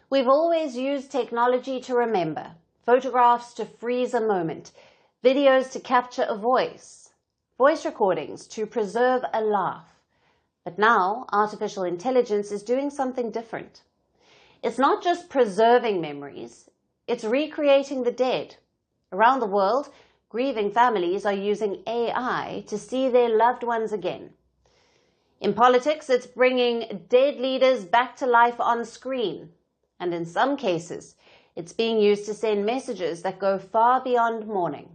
We've always used technology to remember, photographs to freeze a moment, videos to capture a voice recordings to preserve a laugh. But now, artificial intelligence is doing something different. It's not just preserving memories, it's recreating the dead. Around the world, grieving families are using AI to see their loved ones again. In politics, it's bringing dead leaders back to life on screen. And in some cases, it's being used to send messages that go far beyond mourning.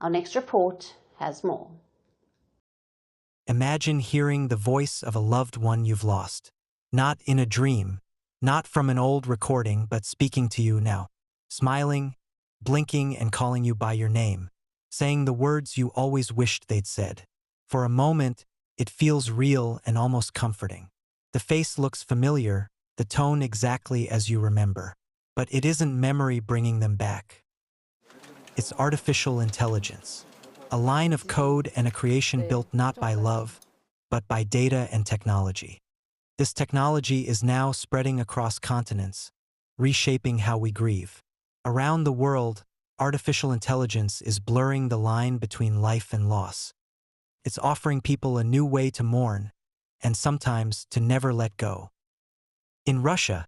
Our next report has more. Imagine hearing the voice of a loved one you've lost. Not in a dream, not from an old recording, but speaking to you now. Smiling, blinking, and calling you by your name. Saying the words you always wished they'd said. For a moment, it feels real and almost comforting. The face looks familiar, the tone exactly as you remember. But it isn't memory bringing them back. It's artificial intelligence. A line of code and a creation built not by love, but by data and technology. This technology is now spreading across continents, reshaping how we grieve. Around the world, artificial intelligence is blurring the line between life and loss. It's offering people a new way to mourn, and sometimes to never let go. In Russia,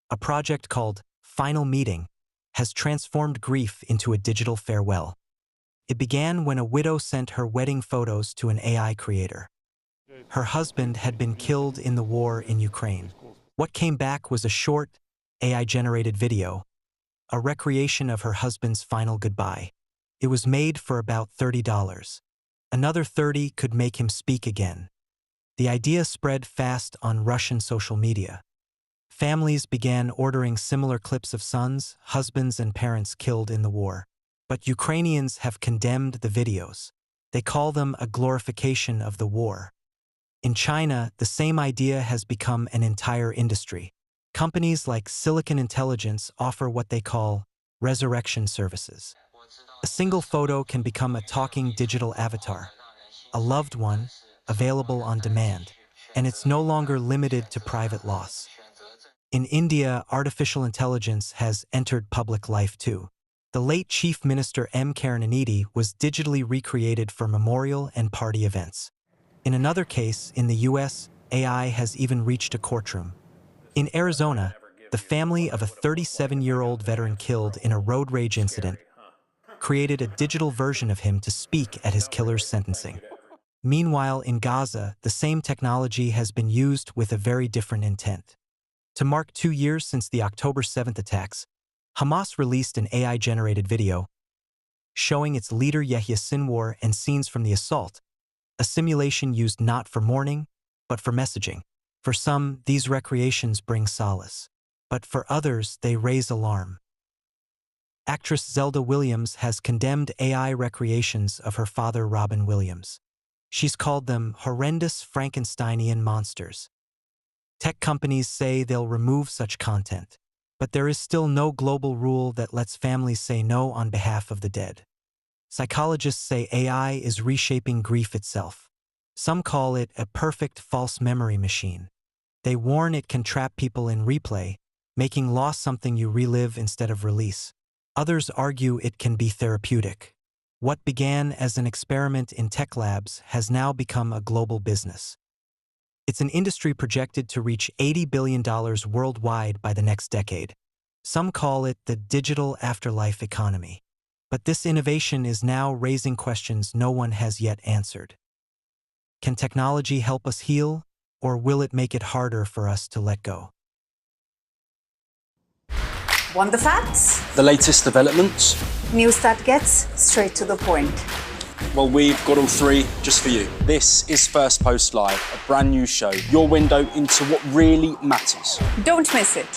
a project called Final Meeting has transformed grief into a digital farewell. It began when a widow sent her wedding photos to an AI creator. Her husband had been killed in the war in Ukraine. What came back was a short, AI-generated video, a recreation of her husband's final goodbye. It was made for about $30. Another $30 could make him speak again. The idea spread fast on Russian social media. Families began ordering similar clips of sons, husbands, and parents killed in the war. But Ukrainians have condemned the videos. They call them a glorification of the war. In China, the same idea has become an entire industry. Companies like Silicon Intelligence offer what they call resurrection services. A single photo can become a talking digital avatar, a loved one, available on demand, and it's no longer limited to private loss. In India, artificial intelligence has entered public life too. The late Chief Minister M. Karunanidhi was digitally recreated for memorial and party events. In another case, in the US, AI has even reached a courtroom. In Arizona, the family of a 37-year-old veteran killed in a road rage incident created a digital version of him to speak at his killer's sentencing. Meanwhile, in Gaza, the same technology has been used with a very different intent. To mark 2 years since the October 7th attacks, Hamas released an AI-generated video showing its leader Yahya Sinwar and scenes from the assault, a simulation used not for mourning, but for messaging. For some, these recreations bring solace, but for others, they raise alarm. Actress Zelda Williams has condemned AI recreations of her father Robin Williams. She's called them horrendous Frankensteinian monsters. Tech companies say they'll remove such content, but there is still no global rule that lets families say no on behalf of the dead. Psychologists say AI is reshaping grief itself. Some call it a perfect false memory machine. They warn it can trap people in replay, making loss something you relive instead of release. Others argue it can be therapeutic. What began as an experiment in tech labs has now become a global business. It's an industry projected to reach $80 billion worldwide by the next decade. Some call it the digital afterlife economy. But this innovation is now raising questions no one has yet answered. Can technology help us heal, or will it make it harder for us to let go? Want the facts? The latest developments? News that gets straight to the point. Well, we've got all three just for you. This is First Post Live, a brand new show, your window into what really matters. Don't miss it.